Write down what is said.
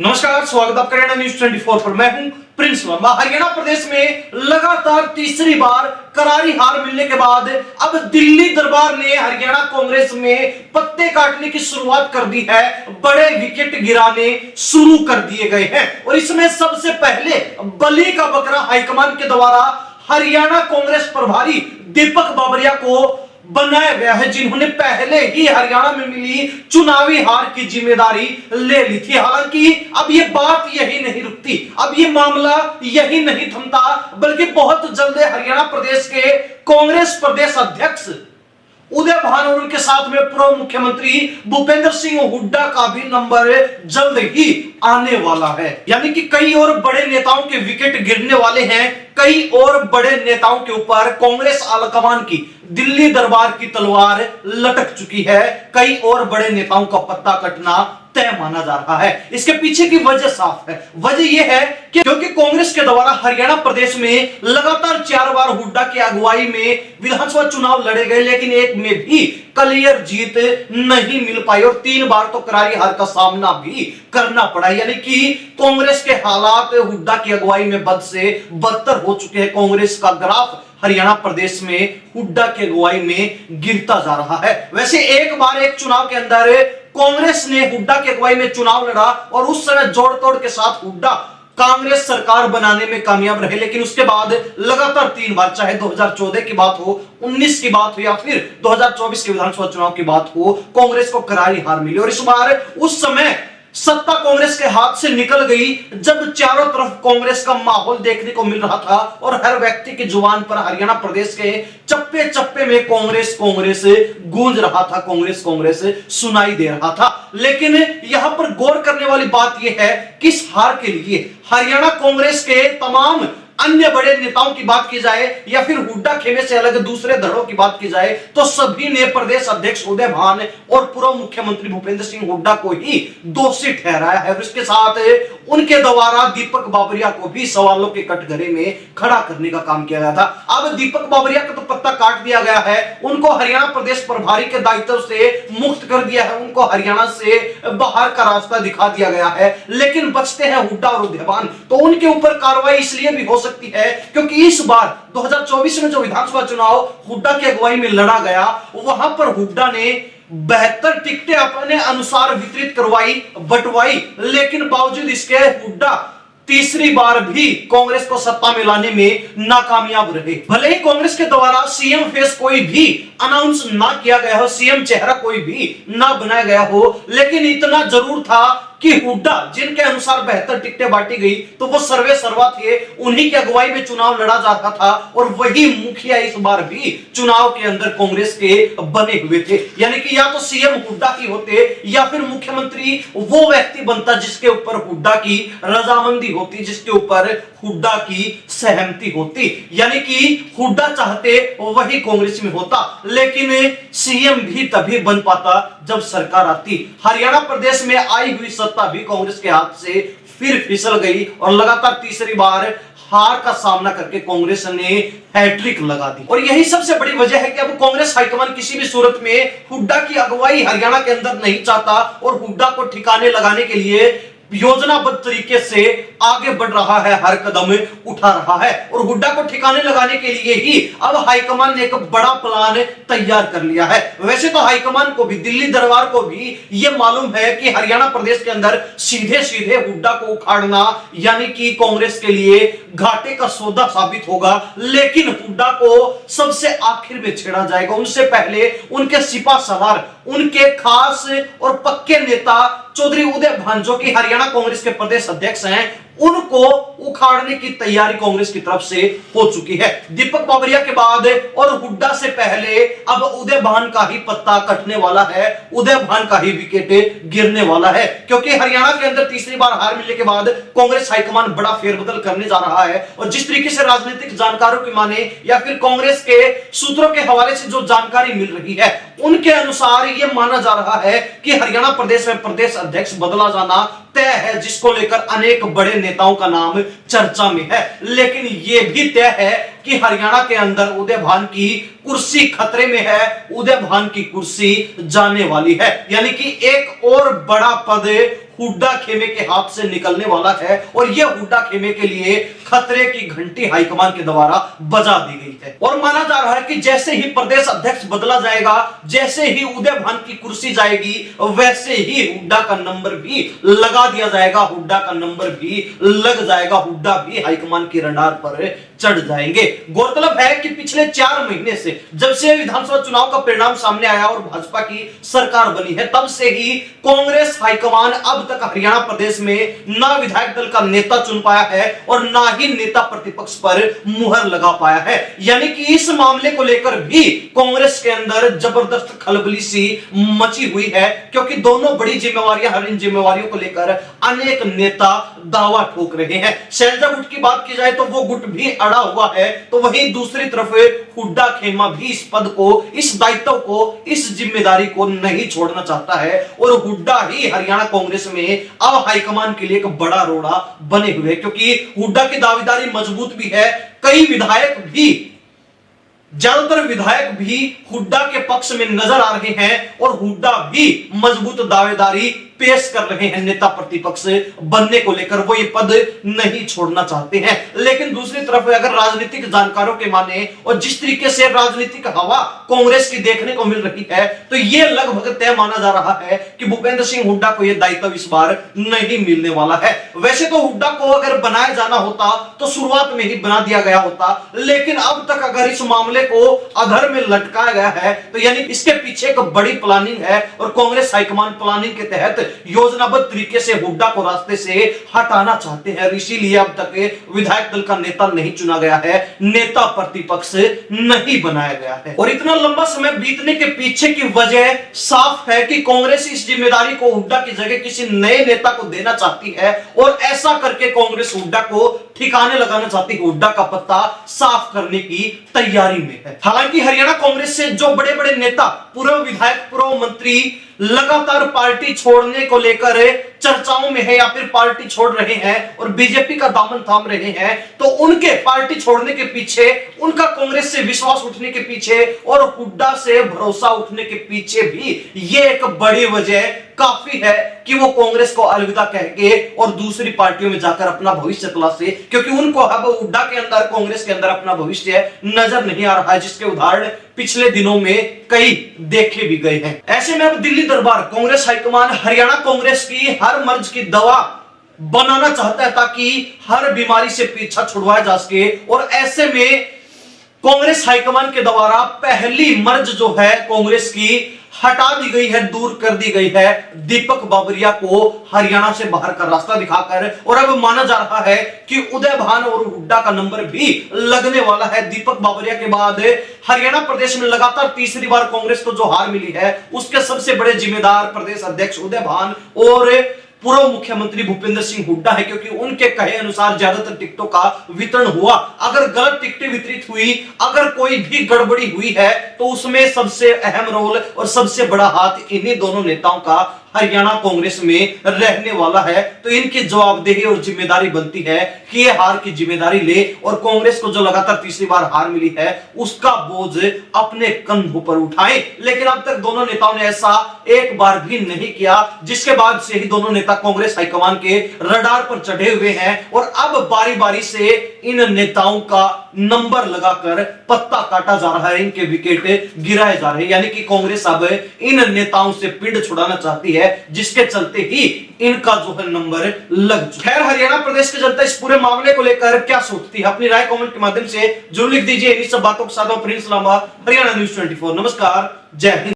नमस्कार, स्वागत आपका हरियाणा न्यूज 24 पर। मैं हूं प्रिंस वर्मा। हरियाणा प्रदेश में लगातार तीसरी बार करारी हार मिलने के बाद अब दिल्ली दरबार ने हरियाणा कांग्रेस में पत्ते काटने की शुरुआत कर दी है। बड़े विकेट गिराने शुरू कर दिए गए हैं और इसमें सबसे पहले बलि का बकरा हाईकमान के द्वारा हरियाणा कांग्रेस प्रभारी दीपक बाबरिया को बनाया गया है, जिन्होंने पहले ही हरियाणा में मिली चुनावी हार की जिम्मेदारी ले ली थी। हालांकि अब ये बात यही नहीं रुकती, अब ये मामला यही नहीं थमता, बल्कि बहुत जल्द हरियाणा प्रदेश के कांग्रेस प्रदेश अध्यक्ष उदय भान और उनके साथ में पूर्व मुख्यमंत्री भूपेंद्र सिंह हुड्डा का भी नंबर जल्द ही आने वाला है। यानी कि कई और बड़े नेताओं के विकेट गिरने वाले हैं। कई और बड़े नेताओं के ऊपर कांग्रेस आलाकमान की दिल्ली दरबार की तलवार लटक चुकी है। कई और बड़े नेताओं का पत्ता कटना तय माना जा रहा है। इसके पीछे की वजह साफ है। वजह यह है कि क्योंकि कांग्रेस के द्वारा हरियाणा प्रदेश में लगातार 4 बार हुड्डा की अगुवाई में विधानसभा चुनाव लड़े गए, लेकिन एक में भी क्लियर जीत नहीं मिल पाई और 3 बार तो करारी हार का सामना भी करना पड़ा। यानी कि कांग्रेस के हालात हुड्डा की अगुवाई में बद से बदतर हो चुके हैं। कांग्रेस का ग्राफ हरियाणा प्रदेश में हुड्डा की अगुवाई में गिरता जा रहा है। वैसे एक बार एक चुनाव के अंदर कांग्रेस ने हुड्डा की अगुवाई में चुनाव लड़ा और उस समय जोड़ तोड़ के साथ हुड्डा कांग्रेस सरकार बनाने में कामयाब रहे, लेकिन उसके बाद लगातार 3 बार, चाहे 2014 की बात हो, 19 की बात हो या फिर 2024 के विधानसभा चुनाव की बात हो, कांग्रेस को करारी हार मिली। और इस बार उस समय सत्ता कांग्रेस के हाथ से निकल गई जब चारों तरफ कांग्रेस का माहौल देखने को मिल रहा था और हर व्यक्ति की जुबान पर हरियाणा प्रदेश के चप्पे चप्पे में कांग्रेस कांग्रेस गूंज रहा था, कांग्रेस कांग्रेस सुनाई दे रहा था। लेकिन यहां पर गौर करने वाली बात यह है कि इस हार के लिए हरियाणा कांग्रेस के तमाम अन्य बड़े नेताओं की बात की जाए या फिर हुड्डा खेमे से अलग दूसरे धड़ों की बात की जाए तो सभी ने प्रदेश अध्यक्ष उदय भान और पूर्व मुख्यमंत्री भूपेंद्र सिंह हुड्डा को ही दोषी ठहराया है। और इसके साथ उनके द्वारा दीपक बाबरिया को भी सवालों के कटघरे में खड़ा करने का काम किया गया था। अब दीपक बाबरिया का तो पत्ता काट दिया गया है, उनको हरियाणा प्रदेश प्रभारी के दायित्व से मुक्त कर दिया है, उनको हरियाणा से बाहर का रास्ता दिखा दिया गया है, लेकिन बचते हैं हुड्डा और उदय भान। तो उनके ऊपर कार्रवाई इसलिए भी हो सकती है क्योंकि इस बार 2024 में जो विधानसभा चुनाव हुड्डा की अगुवाई में लड़ा गया, वहां पर हुड्डा ने 72 टिकटें अपने अनुसार वितरित करवाई, बंटवाई, लेकिन बावजूद इसके हुड्डा तीसरी बार भी कांग्रेस को सत्ता में लाने में नाकामयाब रहे। भले ही कांग्रेस के द्वारा सीएम फेस कोई भी अनाउंस ना किया गया हो, सीएम चेहरा कोई भी ना बनाया गया हो, लेकिन इतना जरूर था कि हुड्डा जिनके अनुसार 72 टिकटें बांटी गई तो वो सर्वे सर्वा थे, उन्हीं की अगुवाई में चुनाव लड़ा जा रहा था और वही मुखिया इस बार भी चुनाव के अंदर कांग्रेस के बने हुए थे। यानी कि या तो सीएम हुड्डा ही होते या फिर मुख्यमंत्री वो व्यक्ति बनता जिसके ऊपर हुड्डा की रजामंदी होती, जिसके ऊपर हुड्डा की सहमति होती। यानी कि हुड्डा चाहते वही कांग्रेस में होता, लेकिन सीएम भी तभी बन पाता जब सरकार आती। हरियाणा प्रदेश में आई हुई सत्ता भी कांग्रेस के हाथ से फिर फिसल गई और लगातार तीसरी बार हार का सामना करके कांग्रेस ने हैट्रिक लगा दी। और यही सबसे बड़ी वजह है कि अब कांग्रेस हाईकमान किसी भी सूरत में हुड्डा की अगुवाई हरियाणा के अंदर नहीं चाहता और हुड्डा को ठिकाने लगाने के लिए योजनाबद्ध तरीके से आगे बढ़ रहा है, हर कदम उठा रहा है। और हुड्डा को ठिकाने लगाने के लिए ही अब हाईकमान ने एक बड़ा प्लान तैयार कर लिया है। वैसे तो हाईकमान को भी, दिल्ली दरबार को भी यह मालूम है कि हरियाणा प्रदेश के अंदर सीधे सीधे हुड्डा को उखाड़ना यानी कि कांग्रेस के लिए घाटे का सौदा साबित होगा, लेकिन हुड्डा को सबसे आखिर में छेड़ा जाएगा। उनसे पहले उनके सिपा सलार, उनके खास और पक्के नेता चौधरी उदय भान जो कि हरियाणा कांग्रेस के प्रदेश अध्यक्ष हैं, उनको उखाड़ने की तैयारी कांग्रेस की तरफ से हो चुकी है। दीपक बाबरिया के बाद और हुड्डा से पहले अब उदय भान का ही पत्ता कटने वाला है, उदय भान का ही विकेट गिरने वाला है, क्योंकि हरियाणा के अंदर तीसरी बार हार मिलने के बाद कांग्रेस हाईकमान बड़ा फेरबदल करने जा रहा है। और जिस तरीके से राजनीतिक जानकारों की माने या फिर कांग्रेस के सूत्रों के हवाले से जो जानकारी मिल रही है, उनके अनुसार यह माना जा रहा है कि हरियाणा प्रदेश में प्रदेश अध्यक्ष बदला जाना तय है, जिसको लेकर अनेक बड़े नेताओं का नाम चर्चा में है। लेकिन यह भी तय है कि हरियाणा के अंदर उदय भान की कुर्सी खतरे में है, उदय भान की कुर्सी जाने वाली है। यानी कि एक और बड़ा पद हुड्डा खेमे के हाथ से निकलने वाला है और यह हुड्डा खेमे के लिए खतरे की घंटी हाईकमान के द्वारा बजा दी गई है। और माना जा रहा है कि जैसे ही प्रदेश अध्यक्ष बदला जाएगा, जैसे ही उदय भान की कुर्सी जाएगी, वैसे ही हुड्डा का नंबर भी लगा दिया जाएगा, हुड्डा का नंबर भी लग जाएगा, हुड्डा भी हाईकमान के रडार पर चढ़ जाएंगे। गौरतलब है कि पिछले 4 महीने से जब से विधानसभा चुनाव का परिणाम सामने आया और भाजपा की सरकार बनी है, तब से ही कांग्रेस हाईकमान अब तक हरियाणा प्रदेश में ना विधायक दल का नेता चुन पाया है और ना ही नेता प्रतिपक्ष पर मुहर लगा पाया है। यानी कि इस मामले को लेकर भी कांग्रेस के अंदर जबरदस्त खलबली सी मची हुई है, क्योंकि दोनों बड़ी जिम्मेवारियां, हर इन जिम्मेवारियों को लेकर अनेक नेता दावा ठोक रहे हैं। शैलजा गुट की बात की जाए तो वो गुट भी अड़ा हुआ है, तो वहीं दूसरी तरफ हुड्डा खेमा भी इस पद को, इस दायित्व को, इस जिम्मेदारी को नहीं छोड़ना चाहता है और हुड्डा ही हरियाणा कांग्रेस में अब हाईकमान के लिए एक बड़ा रोड़ा बने हुए, क्योंकि हुड्डा की दावेदारी मजबूत भी है। कई विधायक भी, ज्यादातर विधायक भी हुड्डा के पक्ष में नजर आ रहे हैं और हुड्डा भी मजबूत दावेदारी पेश कर रहे हैं नेता प्रतिपक्ष बनने को लेकर। वो ये पद नहीं छोड़ना चाहते हैं। लेकिन दूसरी तरफ अगर राजनीतिक जानकारों के माने और जिस तरीके से राजनीतिक हवा कांग्रेस की देखने को मिल रही है, तो ये लगभग तय माना जा रहा है कि भूपेंद्र सिंह हुड्डा को यह दायित्व इस बार नहीं मिलने वाला है। वैसे तो हुड्डा को अगर बनाया जाना होता तो शुरुआत में ही बना दिया गया होता, लेकिन अब तक अगर इस मामले को अधर में लटकाया गया है तो यानी इसके पीछे एक बड़ी प्लानिंग है और कांग्रेस हाईकमान प्लानिंग के तहत योजनाबद्ध तरीके से हुड्डा को रास्ते से हटाना चाहते हैं। इसीलिए अब तक विधायक दल का नेता नहीं चुना गया है, नेता प्रतिपक्ष नहीं बनाया गया है। और इतना लंबा समय बीतने के पीछे की वजह साफ है कि कांग्रेस इस जिम्मेदारी को हुड्डा की जगह किसी नए नेता को देना चाहती है और ऐसा करके कांग्रेस हुड्डा को ठिकाने लगाना चाहती है, हुड्डा का पत्ता साफ करने की तैयारी में है। हालांकि हरियाणा कांग्रेस से जो बड़े बड़े नेता, पूर्व विधायक, पूर्व मंत्री लगातार पार्टी छोड़ने को लेकर चर्चाओं में है या फिर पार्टी छोड़ रहे हैं और बीजेपी का दामन थाम रहे हैं, तो उनके पार्टी छोड़ने के पीछे, उनका कांग्रेस से विश्वास उठने के पीछे और हुड्डा से भरोसा उठने के पीछे भी ये एक बड़ी वजह काफी है कि वो कांग्रेस को अलविदा कह के और दूसरी पार्टियों में जाकर अपना भविष्य तलाशे, क्योंकि उनको अब हुड्डा के अंदर, कांग्रेस के अंदर अपना भविष्य नजर नहीं आ रहा है, जिसके उदाहरण पिछले दिनों में कई देखे भी गए हैं। ऐसे में अब दिल्ली दरबार, कांग्रेस हाईकमान हरियाणा कांग्रेस की हर मर्ज की दवा बनाना चाहता है ताकि हर बीमारी से पीछा छुड़वाया जा सके। और ऐसे में कांग्रेस हाईकमान के द्वारा पहली मर्ज जो है कांग्रेस की हटा दी गई है, दूर कर दी गई है, दीपक बाबरिया को हरियाणा से बाहर का रास्ता दिखाकर। और अब माना जा रहा है कि उदय भान और हुड्डा का नंबर भी लगने वाला है। दीपक बाबरिया के बाद हरियाणा प्रदेश में लगातार तीसरी बार कांग्रेस को जो हार मिली है, उसके सबसे बड़े जिम्मेदार प्रदेश अध्यक्ष उदय भान और पूर्व मुख्यमंत्री भूपेंद्र सिंह हुड्डा है, क्योंकि उनके कहे अनुसार ज्यादातर टिकटों का वितरण हुआ। अगर गलत टिकटें वितरित हुई, अगर कोई भी गड़बड़ी हुई है, तो उसमें सबसे अहम रोल और सबसे बड़ा हाथ इन्हीं दोनों नेताओं का हरियाणा कांग्रेस में रहने वाला है। तो इनकी जवाबदेही और जिम्मेदारी बनती है कि ये हार की जिम्मेदारी ले और कांग्रेस को जो लगातार तीसरी बार हार मिली है उसका बोझ अपने कंधों पर उठाएं। लेकिन अब तक दोनों नेताओं ने ऐसा एक बार भी नहीं किया, जिसके बाद से ही दोनों नेता कांग्रेस हाईकमान के रडार पर चढ़े हुए हैं और अब बारी बारी से इन नेताओं का नंबर लगाकर पत्ता काटा जा रहा है, इनके विकेट गिराए जा रहे हैं। यानी कि कांग्रेस अब इन नेताओं से पीड़ छुड़ाना चाहती है, जिसके चलते ही इनका जो है नंबर लग चुका है। खैर, हरियाणा प्रदेश की जनता इस पूरे मामले को लेकर क्या सोचती है, अपनी राय कमेंट के माध्यम से जरूर लिख दीजिए। इन सब बातों के साथ प्रिंस लांबा, हरियाणा न्यूज़ 24। नमस्कार, जय हिंद।